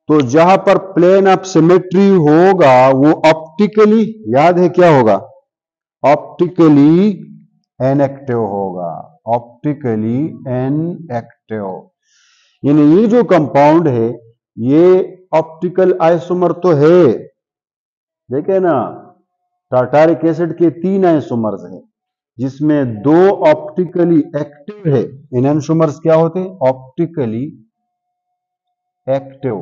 तो जहां पर प्लेन ऑफ सिमेट्री होगा वो ऑप्टिकली, याद है क्या होगा? ऑप्टिकली इनएक्टिव होगा, ऑप्टिकली इनएक्टिव। यानी ये जो कंपाउंड है ये ऑप्टिकल आइसोमर तो है, देखे ना, टार्टारिक एसिड के 3 आइसोमर्स हैं जिसमें 2 ऑप्टिकली एक्टिव है। एननशूमर्स क्या होते हैं? Optically active.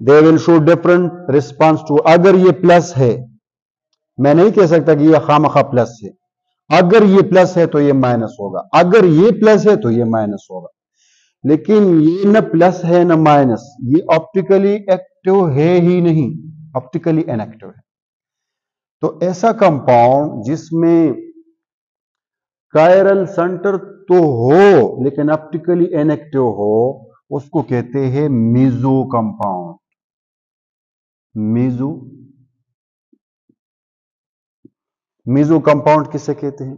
They will show different response to, अगर ये प्लस है, मैं नहीं कह सकता कि ये खामखा प्लस है, अगर ये प्लस है तो ये माइनस होगा, अगर ये प्लस है तो ये माइनस होगा, लेकिन ये न प्लस है न माइनस, ये ऑप्टिकली एक्टिव है ही नहीं, ऑप्टिकली इनएक्टिव है। तो ऐसा कंपाउंड जिसमें कायरल सेंटर तो हो लेकिन ऑप्टिकली इनएक्टिव हो, उसको कहते हैं मीजो कंपाउंड। मीजो कंपाउंड किसे कहते हैं?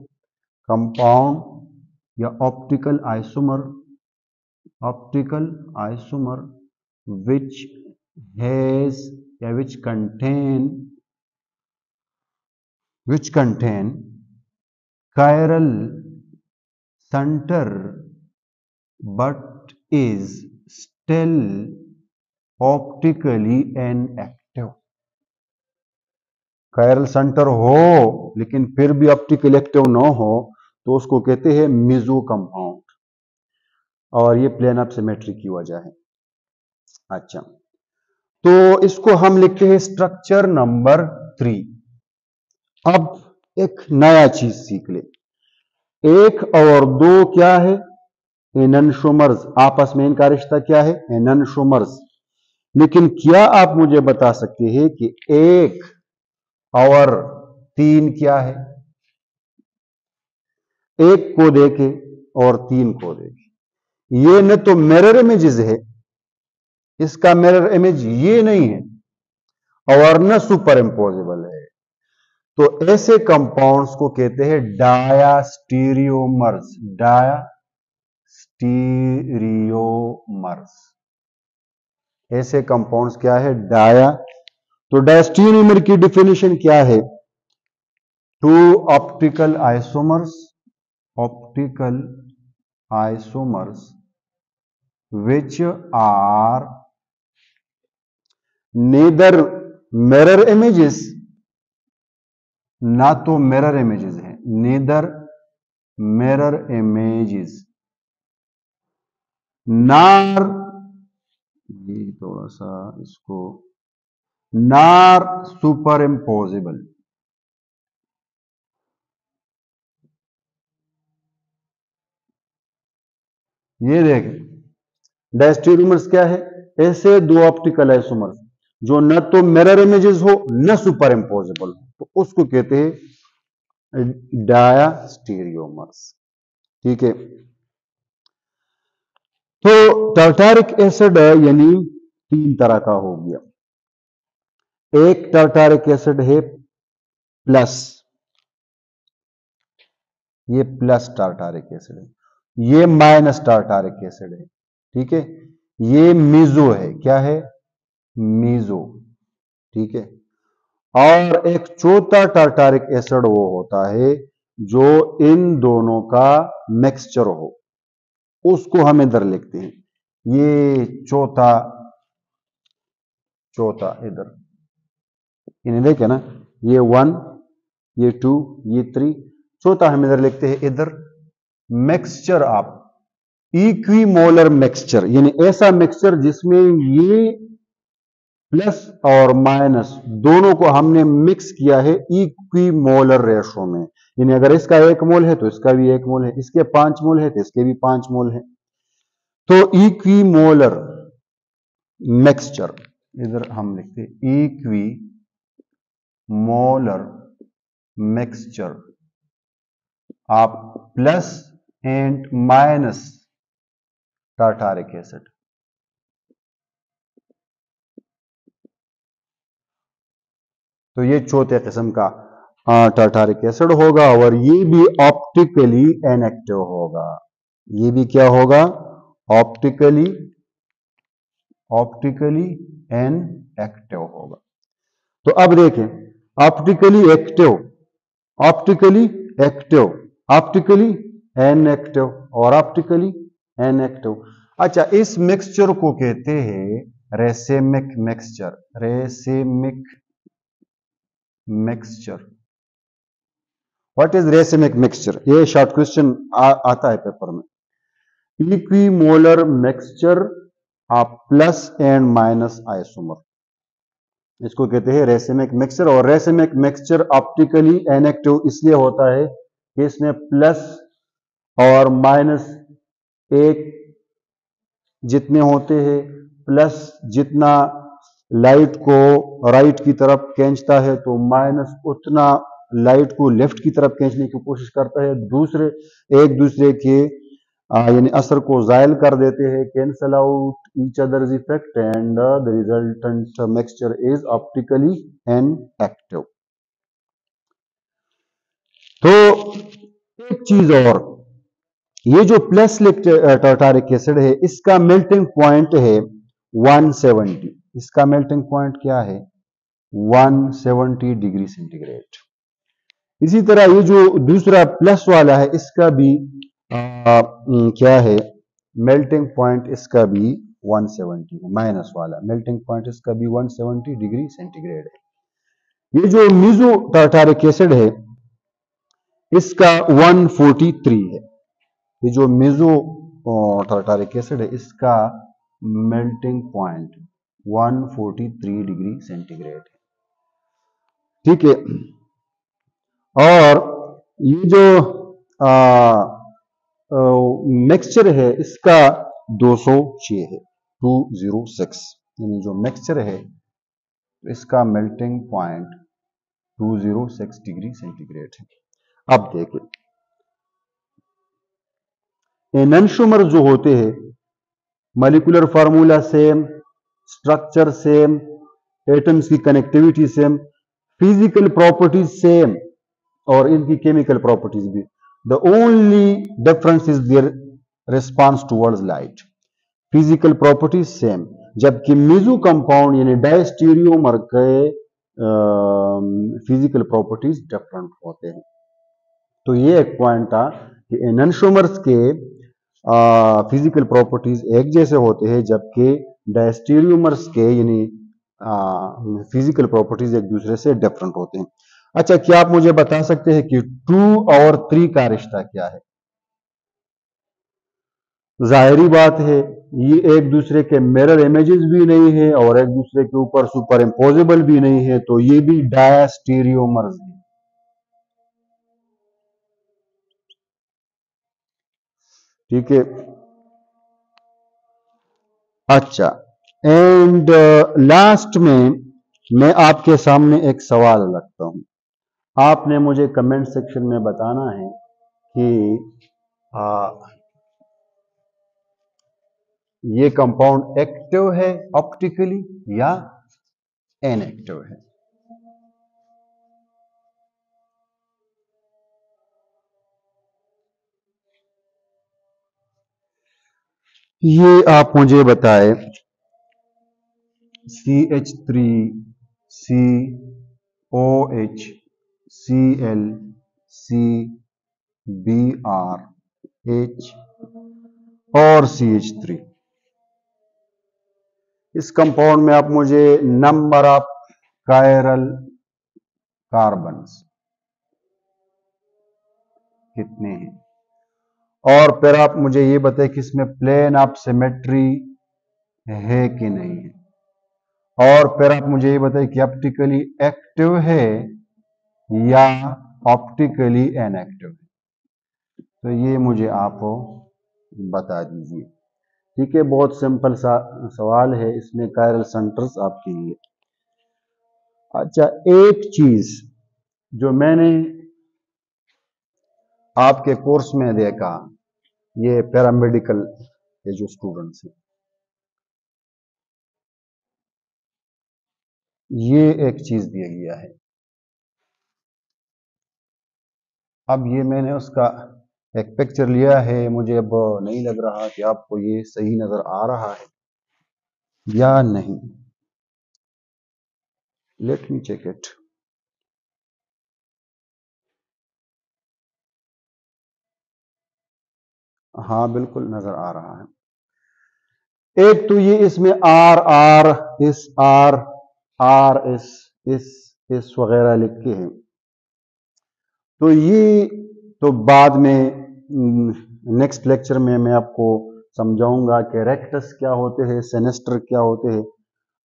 कंपाउंड या ऑप्टिकल आइसोमर which has या which contain chiral center but is still optically inactive। Chiral centre हो लेकिन फिर भी ऑप्टिकल एक्टिव न हो तो उसको कहते हैं मीजो कंपाउंड, और ये प्लेन ऑफ सिमेट्री की वजह है। अच्छा, तो इसको हम लिखते हैं स्ट्रक्चर नंबर 3। अब एक नया चीज सीख ले, 1 और 2 क्या है? एननशूमर्स, आपस में इनका रिश्ता क्या है? एननशूमर्स। लेकिन क्या आप मुझे बता सकते हैं कि 1 और 3 क्या है? एक को देखे और 3 को देखे, ये न तो मिरर इमेजेस है, इसका मिरर इमेज ये नहीं है और न सुपर इम्पोजेबल है। तो ऐसे कंपाउंड्स को कहते हैं डायास्टीरियोमर्स। डायास्टीरियोमर्स ऐसे कंपाउंड्स क्या है? डाया। तो डायस्टीरियोमर की डिफिनेशन क्या है? Two optical isomers which are neither mirror images, ना तो मिरर इमेजेस है, neither mirror images, नार, ये थोड़ा सा इसको, नार सुपर इम्पोजेबल। ये देख, डायस्टीरियोमर्स क्या है? ऐसे दो ऑप्टिकल आइसोमर्स जो न तो मिरर इमेजेस हो न सुपर इम्पोजेबल हो, तो उसको कहते हैं डायास्टीरियोमर्स। ठीक है। तो टार्टारिक एसिड यानी 3 तरह का हो गया। एक टार्टारिक एसिड है प्लस, ये प्लस टार्टारिक एसिड है, ये माइनस टार्टारिक एसिड है। ठीक है। ये मीजो है, क्या है? मीजो। ठीक है। और एक चौथा टार्टारिक एसिड वो होता है जो इन दोनों का मिक्सचर हो, उसको हम इधर लिखते हैं। ये चौथा इधर इन्हें देखे ना, ये 1, ये 2, ये 3, चौथा हम इधर लिखते हैं इधर मिक्सचर ऑफ इक्विमोलर मिक्सचर, यानी ऐसा मिक्सचर जिसमें ये प्लस और माइनस दोनों को हमने मिक्स किया है इक्विमोलर रेशो में। यानी अगर इसका 1 मोल है तो इसका भी 1 मोल है, इसके 5 मोल है तो इसके भी 5 मोल है। तो इक्विमोलर मिक्सचर इधर हम लिखते equi molar mixture of plus and minus tartaric acid. तो ये चौथे किस्म का टार्टारिक एसिड होगा और ये भी ऑप्टिकली इनएक्टिव होगा। ये भी क्या होगा? ऑप्टिकली इनएक्टिव होगा। तो अब देखें, optically active, optically active, optically inactive और ऑप्टिकली इनएक्टिव। अच्छा, इस मिक्सचर को कहते हैं racemic mixture. Racemic mixture. What is racemic mixture? ये शॉर्ट क्वेश्चन आता है पेपर में। Equimolar mixture of plus and minus isomer, इसको कहते हैं रेसेमिक मिक्सचर। और रेसेमिक मिक्सचर ऑप्टिकली इनएक्टिव इसलिए होता है कि इसमें प्लस और माइनस एक जितने होते हैं, प्लस जितना लाइट को राइट की तरफ खींचता है तो माइनस उतना लाइट को लेफ्ट की तरफ खींचने की कोशिश करता है। दूसरे एक दूसरे के यानी असर को जायल कर देते हैं, cancel out each others effect and the resultant mixture is optically inactive. तो एक चीज और, ये जो प्लस टार्टारिक एसिड है इसका मेल्टिंग पॉइंट है 170। इसका मेल्टिंग पॉइंट क्या है? 170 डिग्री सेंटीग्रेड। इसी तरह ये जो दूसरा प्लस वाला है इसका भी क्या है? मेल्टिंग पॉइंट इसका भी 170 है। माइनस वाला मेल्टिंग पॉइंट इसका भी 170 डिग्री सेंटीग्रेड है। ये जो मीजो टार्टारिक एसिड है इसका 143 है। ये जो मीजो टार्टारिक एसिड है इसका मेल्टिंग पॉइंट 143 डिग्री सेंटीग्रेड है। ठीक है। और ये जो मिक्सचर है इसका 206 है, 206, यानी जो मिक्सचर है इसका मेल्टिंग पॉइंट 206 डिग्री सेंटीग्रेड है। अब देखिए, एनंशोमर जो होते हैं, molecular formula same, structure same, atoms की connectivity same, physical properties same और इनकी केमिकल प्रॉपर्टीज भी। The only difference is their response towards light. Physical properties same, जबकि मेसो कंपाउंड यानी डायस्टीरियोमर के फिजिकल प्रॉपर्टीज डिफरेंट होते हैं। तो ये एक पॉइंट था कि एनंशोमर्स के फिजिकल प्रॉपर्टीज एक जैसे होते हैं, जबकि डायस्टीरियोमर्स के यानी फिजिकल प्रॉपर्टीज एक दूसरे से डिफरेंट होते हैं। अच्छा, क्या आप मुझे बता सकते हैं कि 2 और 3 का रिश्ता क्या है? जाहिरी बात है, ये एक दूसरे के मिरर इमेजेस भी नहीं है और एक दूसरे के ऊपर सुपर इम्पोजेबल भी नहीं है, तो ये भी डायस्टीरियोमर्स है। ठीक है। अच्छा, एंड लास्ट में मैं आपके सामने एक सवाल रखता हूं। आपने मुझे कमेंट सेक्शन में बताना है कि ये कंपाउंड एक्टिव है ऑप्टिकली या इनएक्टिव है। ये आप मुझे बताएं। CH3 COH Cl CBr H और CH3, इस कंपाउंड में आप मुझे नंबर ऑफ कायरल कार्बन्स कितने हैं, और फिर आप मुझे ये बताएं कि इसमें प्लेन ऑफ सिमेट्री है कि नहीं है, और फिर आप मुझे ये बताएं कि ऑप्टिकली एक्टिव है या ऑप्टिकली इनएक्टिव है। तो ये मुझे आप बता दीजिए। ठीक है, बहुत सिंपल सा सवाल है, इसमें कायरल सेंटर्स आपके लिए। अच्छा, एक चीज जो मैंने आपके कोर्स में देखा, ये पैरामेडिकल के जो स्टूडेंट्स हैं, ये एक चीज दिया गया है। अब ये मैंने उसका एक पिक्चर लिया है, मुझे अब नहीं लग रहा कि आपको ये सही नजर आ रहा है या नहीं। Let me check it. हाँ, बिल्कुल नजर आ रहा है। एक तो ये इसमें आर आर इस आर आर इस वगैरह लिख के है, तो ये तो बाद में नेक्स्ट लेक्चर में मैं आपको समझाऊंगा कि रेक्टस क्या होते हैं, सेनेस्टर क्या होते हैं,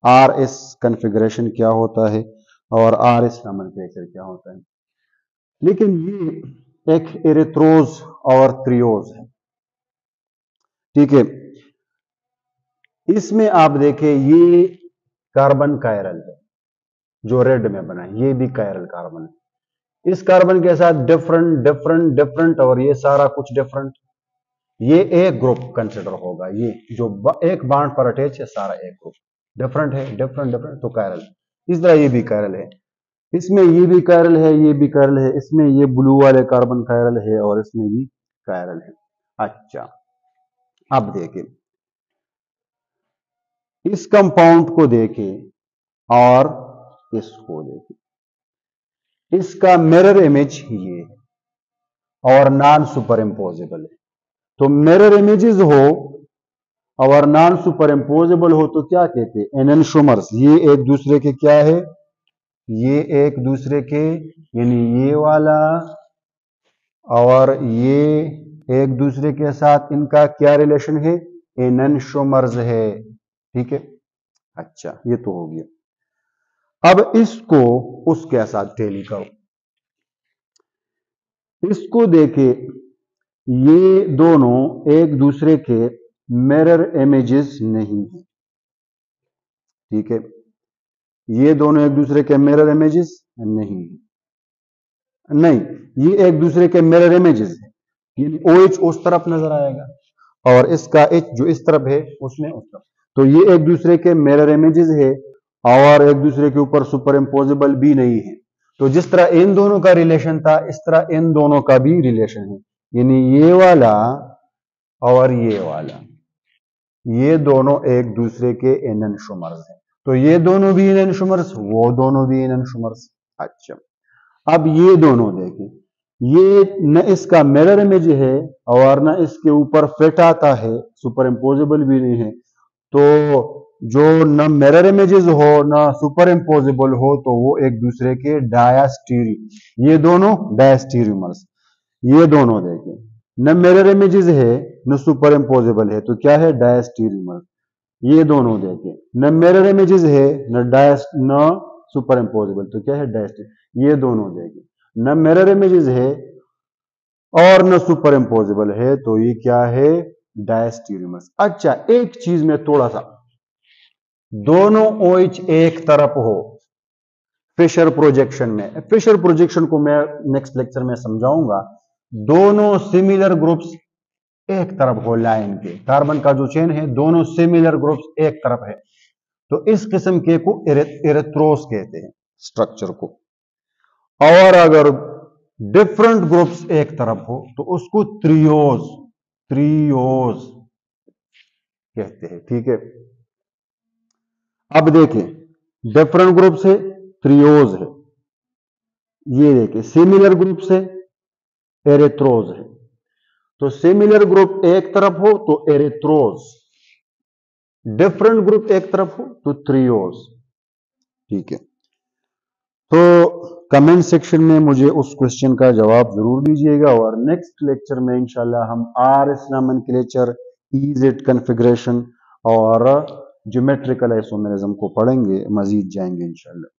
आर एस कन्फिग्रेशन क्या होता है और आर एस नोमेनक्लेचर क्या होता है। लेकिन ये एक एरिथ्रोज और त्रियोज है। ठीक है, इसमें आप देखें ये कार्बन कायरल है जो रेड में बना है, ये भी कायरल कार्बन है। इस कार्बन के साथ डिफरेंट डिफरेंट डिफरेंट और ये सारा कुछ डिफरेंट, ये एक ग्रुप कंसिडर होगा। ये जो एक बॉन्ड पर अटैच है सारा एक ग्रुप डिफरेंट है, डिफरेंट डिफरेंट, तो कायरल। इस तरह ये भी कायरल है, इसमें ये भी कायरल है, ये भी कायरल है, इसमें ये ब्लू वाले कार्बन कायरल है और इसमें भी कायरल है। अच्छा, अब देखें इस कंपाउंड को देखें और इसको देखें। इसका मिरर इमेज ये और नॉन सुपर इम्पोजेबल है। तो मिरर इमेजेस हो और नॉन सुपर इम्पोजेबल हो तो क्या कहते हैं? एनेंशोमर्स। ये एक दूसरे के क्या है? ये एक दूसरे के, यानी ये वाला और ये एक दूसरे के साथ इनका क्या रिलेशन है? एनेंशोमर्स है। ठीक है, अच्छा ये तो हो गया। अब इसको उसके साथ टेली करो, इसको देखे, ये दोनों एक दूसरे के मिरर इमेजेस नहीं है। ठीक है, ये दोनों एक दूसरे के मिरर इमेजेस नहीं है, नहीं, ये एक दूसरे के मिरर इमेजेस है। यानी OH उस तरफ नजर आएगा, और इसका एच जो इस तरफ है उसमें उस तरफ। तो ये एक दूसरे के मिरर इमेजेस है और एक दूसरे के ऊपर सुपर इम्पोजेबल भी नहीं है। तो जिस तरह इन दोनों का रिलेशन था इस तरह इन दोनों का भी रिलेशन है, यानी ये वाला और ये वाला, ये दोनों एक दूसरे के एननशुमर्स हैं। तो ये दोनों भी एननशुमर्स, वो दोनों भी एननशुमर्स। अच्छा, अब ये दोनों देखें, ये न इसका मिरर इमेज है और न इसके ऊपर फिट आता है, सुपर इम्पोजेबल भी नहीं है। तो जो न मिरर इमेजेस हो न सुपर इम्पोजेबल हो तो वो एक दूसरे के डायस्टीरी, ये दोनों डायस्टीरियमर्स। ये दोनों देखें, न मिरर इमेजेस है न सुपर इम्पोजेबल है, तो क्या है, डायस्टीरियमर। ये दोनों देखें, न मिरर इमेजेस है न सुपर इम्पोजेबल, तो क्या है, डायस्टीरियमर। ये दोनों देखें, न मिरर इमेजेस है और न सुपर इम्पोजेबल है, तो ये क्या है, डायस्टीरियमर्स। अच्छा, एक चीज में थोड़ा सा, दोनों OH एक तरफ हो फिशर प्रोजेक्शन में, फिशर प्रोजेक्शन को मैं नेक्स्ट लेक्चर में समझाऊंगा, दोनों सिमिलर ग्रुप्स एक तरफ हो लाइन के, कार्बन का जो चेन है दोनों सिमिलर ग्रुप्स एक तरफ है, तो इस किस्म के को इरेथ्रोस कहते हैं स्ट्रक्चर को। और अगर डिफरेंट ग्रुप्स एक तरफ हो तो उसको त्रियोज त्रियोज कहते हैं। ठीक है, अब देखें, डिफरेंट ग्रुप्स है, त्रियोज है। ये देखें, सिमिलर ग्रुप से एरेथ्रोज है। तो सिमिलर ग्रुप एक तरफ हो तो एरेथ्रोज, डिफरेंट ग्रुप एक तरफ हो तो त्रियोज। ठीक है, तो कमेंट सेक्शन में मुझे उस क्वेश्चन का जवाब जरूर दीजिएगा और नेक्स्ट लेक्चर में इंशाल्लाह हम RS नोमेनक्लेचर, EZ कॉन्फ़िगरेशन और ज्योमेट्रिकल आइसोमेरिज्म को पढ़ेंगे, मजीद जाएंगे इंशाल्लाह।